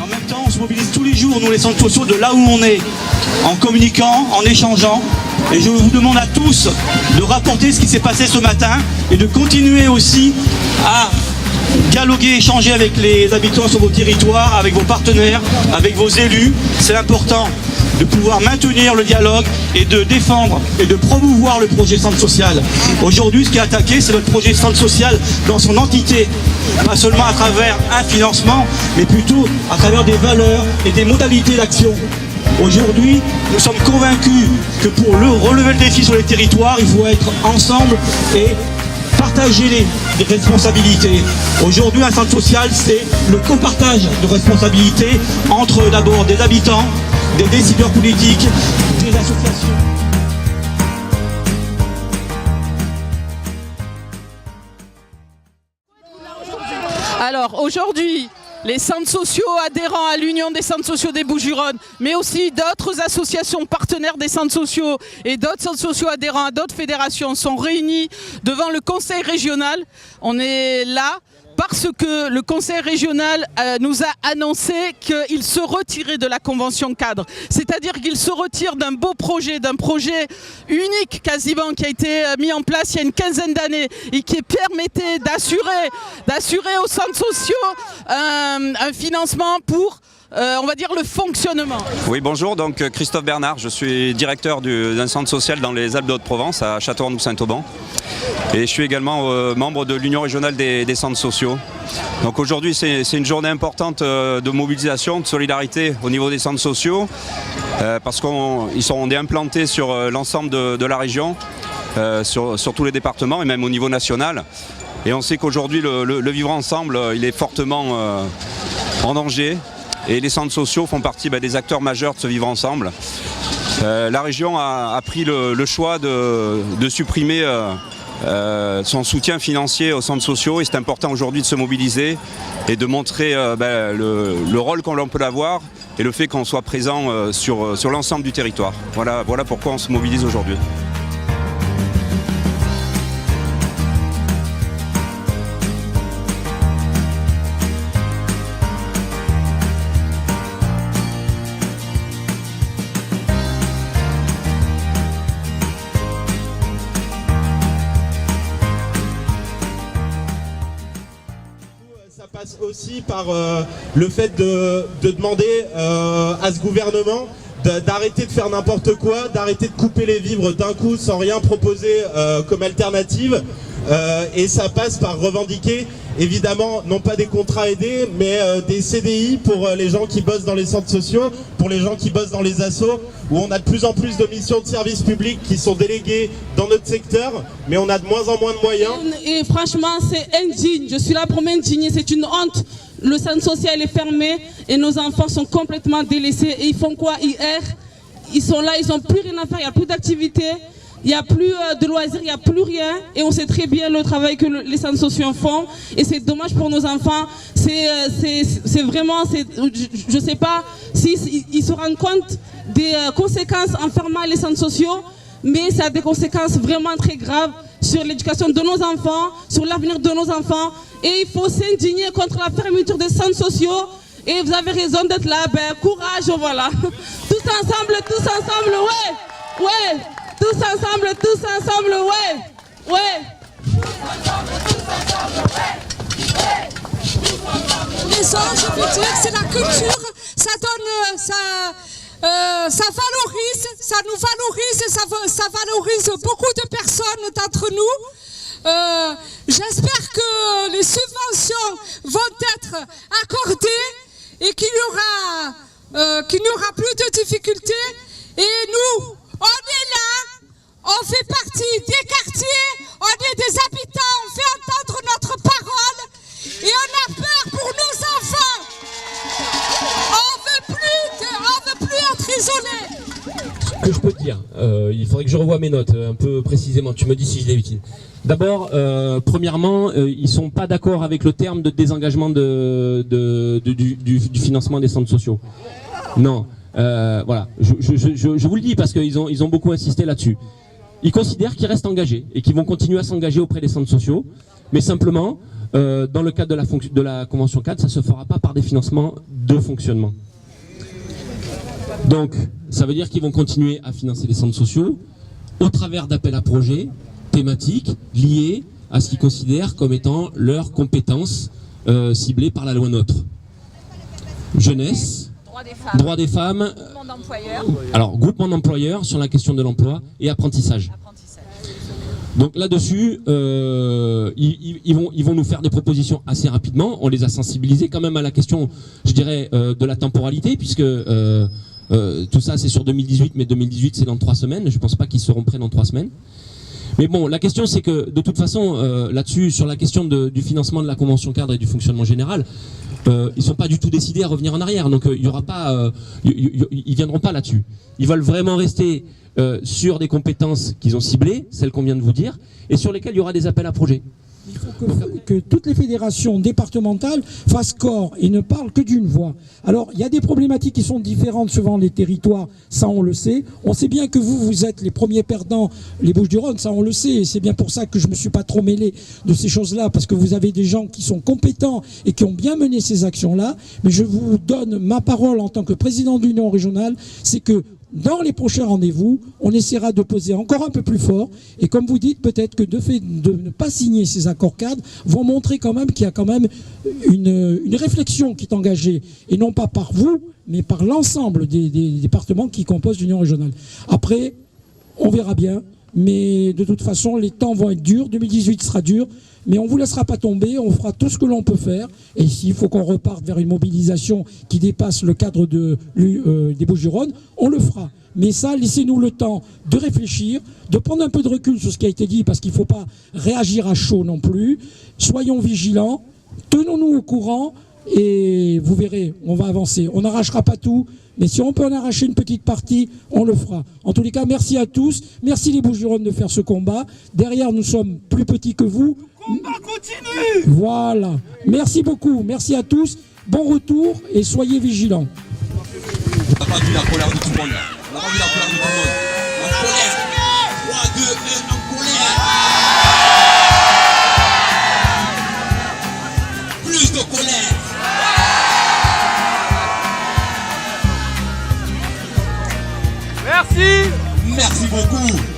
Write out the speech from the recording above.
En même temps, on se mobilise tous les jours, nous les centres sociaux, de là où on est, en communiquant, en échangeant. Et je vous demande à tous de rapporter ce qui s'est passé ce matin et de continuer aussi à dialoguer, échanger avec les habitants sur vos territoires, avec vos partenaires, avec vos élus. C'est important de pouvoir maintenir le dialogue et de défendre et de promouvoir le projet centre social. Aujourd'hui, ce qui est attaqué, c'est notre projet centre social dans son entité. Pas seulement à travers un financement, mais plutôt à travers des valeurs et des modalités d'action. Aujourd'hui, nous sommes convaincus que pour relever le défi sur les territoires, il faut être ensemble et partager les responsabilités. Aujourd'hui, un centre social, c'est le copartage de responsabilités entre d'abord des habitants, des décideurs politiques, des associations. Alors aujourd'hui, les centres sociaux adhérents à l'Union des centres sociaux des Bouches-du-Rhône, mais aussi d'autres associations partenaires des centres sociaux et d'autres centres sociaux adhérents à d'autres fédérations sont réunis devant le conseil régional. On est là parce que le conseil régional nous a annoncé qu'il se retirait de la convention cadre. C'est-à-dire qu'il se retire d'un beau projet, d'un projet unique quasiment qui a été mis en place il y a une quinzaine d'années et qui permettait d'assurer aux centres sociaux un financement pour on va dire le fonctionnement. Oui, bonjour, donc Christophe Bernard, je suis directeur d'un centre social dans les Alpes de Haute-Provence à Châteauroux-Saint-Auban et je suis également membre de l'Union régionale des centres sociaux. Donc aujourd'hui c'est une journée importante de mobilisation, de solidarité au niveau des centres sociaux parce qu'on est implantés sur l'ensemble de la région, sur tous les départements et même au niveau national. Et on sait qu'aujourd'hui le vivre ensemble il est fortement en danger. Et les centres sociaux font partie des acteurs majeurs de ce vivre ensemble. La région a pris le choix de supprimer son soutien financier aux centres sociaux et c'est important aujourd'hui de se mobiliser et de montrer le rôle qu'on peut avoir et le fait qu'on soit présent sur l'ensemble du territoire. Voilà pourquoi on se mobilise aujourd'hui. Aussi par le fait de demander à ce gouvernement d'arrêter de faire n'importe quoi, d'arrêter de couper les vivres d'un coup sans rien proposer comme alternative. Et ça passe par revendiquer évidemment non pas des contrats aidés mais des CDI pour les gens qui bossent dans les centres sociaux, pour les gens qui bossent dans les assos où on a de plus en plus de missions de service public qui sont déléguées dans notre secteur mais on a de moins en moins de moyens. Et franchement c'est indigne, je suis là pour m'indigner, c'est une honte. Le centre social est fermé et nos enfants sont complètement délaissés et ils font quoi? Ils errent, ils sont là, ils n'ont plus rien à faire, il n'y a plus d'activité. Il n'y a plus de loisirs, il n'y a plus rien et on sait très bien le travail que les centres sociaux font et c'est dommage pour nos enfants. C'est vraiment, je ne sais pas s'ils se rendent compte des conséquences en fermant les centres sociaux, mais ça a des conséquences vraiment très graves sur l'éducation de nos enfants, sur l'avenir de nos enfants et il faut s'indigner contre la fermeture des centres sociaux et vous avez raison d'être là, courage, voilà. Tous ensemble, ouais. Tous ensemble, ouais. Les ans, je veux dire, c'est la culture, ça donne, ça valorise, ça nous valorise, ça valorise beaucoup de personnes d'entre nous. J'espère que les subventions vont être accordées et qu'il n'y aura plus de difficultés. Et nous, on est là, on fait partie des quartiers, on est des habitants, on fait entendre notre parole et on a peur pour nos enfants. On veut plus être isolés. Ce que je peux te dire, il faudrait que je revoie mes notes un peu précisément, tu me dis si je l'ai utile. D'abord, premièrement, ils sont pas d'accord avec le terme de désengagement du financement des centres sociaux. Non. Voilà, je vous le dis parce qu'ils ont beaucoup insisté là-dessus. Ils considèrent qu'ils restent engagés et qu'ils vont continuer à s'engager auprès des centres sociaux, mais simplement, dans le cadre de la convention cadre, ça ne se fera pas par des financements de fonctionnement. Donc, ça veut dire qu'ils vont continuer à financer les centres sociaux au travers d'appels à projets thématiques liés à ce qu'ils considèrent comme étant leurs compétences ciblées par la loi NOTRe. Jeunesse, droits des femmes, alors groupement d'employeurs sur la question de l'emploi et apprentissage. Donc là-dessus, ils vont nous faire des propositions assez rapidement. On les a sensibilisés quand même à la question, je dirais, de la temporalité, puisque tout ça c'est sur 2018, mais 2018 c'est dans 3 semaines. Je ne pense pas qu'ils seront prêts dans 3 semaines. Mais bon, la question c'est que de toute façon, là-dessus, sur la question du financement de la convention cadre et du fonctionnement général, ils ne sont pas du tout décidés à revenir en arrière. Donc il y aura pas, ils viendront pas là-dessus. Ils veulent vraiment rester sur des compétences qu'ils ont ciblées, celles qu'on vient de vous dire, et sur lesquelles il y aura des appels à projets. Il faut que toutes les fédérations départementales fassent corps et ne parlent que d'une voix. Alors, il y a des problématiques qui sont différentes suivant les territoires, ça on le sait. On sait bien que vous êtes les premiers perdants, les Bouches-du-Rhône, ça on le sait. Et c'est bien pour ça que je ne me suis pas trop mêlé de ces choses-là, parce que vous avez des gens qui sont compétents et qui ont bien mené ces actions-là. Mais je vous donne ma parole en tant que président de l'Union régionale, c'est que dans les prochains rendez-vous, on essaiera de peser encore un peu plus fort. Et comme vous dites, peut-être que de ne pas signer ces accords cadres vont montrer quand même qu'il y a quand même une réflexion qui est engagée. Et non pas par vous, mais par l'ensemble des départements qui composent l'Union régionale. Après, on verra bien. Mais de toute façon, les temps vont être durs. 2018 sera dur. Mais on ne vous laissera pas tomber, on fera tout ce que l'on peut faire. Et s'il faut qu'on reparte vers une mobilisation qui dépasse le cadre des Bouches-du-Rhône, on le fera. Mais ça, laissez-nous le temps de réfléchir, de prendre un peu de recul sur ce qui a été dit, parce qu'il ne faut pas réagir à chaud non plus. Soyons vigilants, tenons-nous au courant, et vous verrez, on va avancer. On n'arrachera pas tout, mais si on peut en arracher une petite partie, on le fera. En tous les cas, merci à tous. Merci les Bouches-du-Rhône de faire ce combat. Derrière, nous sommes plus petits que vous. Le combat continue. Voilà. Merci beaucoup. Merci à tous. Bon retour et soyez vigilants. On n'a pas vu la colère de tout le monde là. On n'a pas vu la colère de tout le monde. En colère. 3, 2, 1, en colère. Plus de colère. Merci. Merci beaucoup.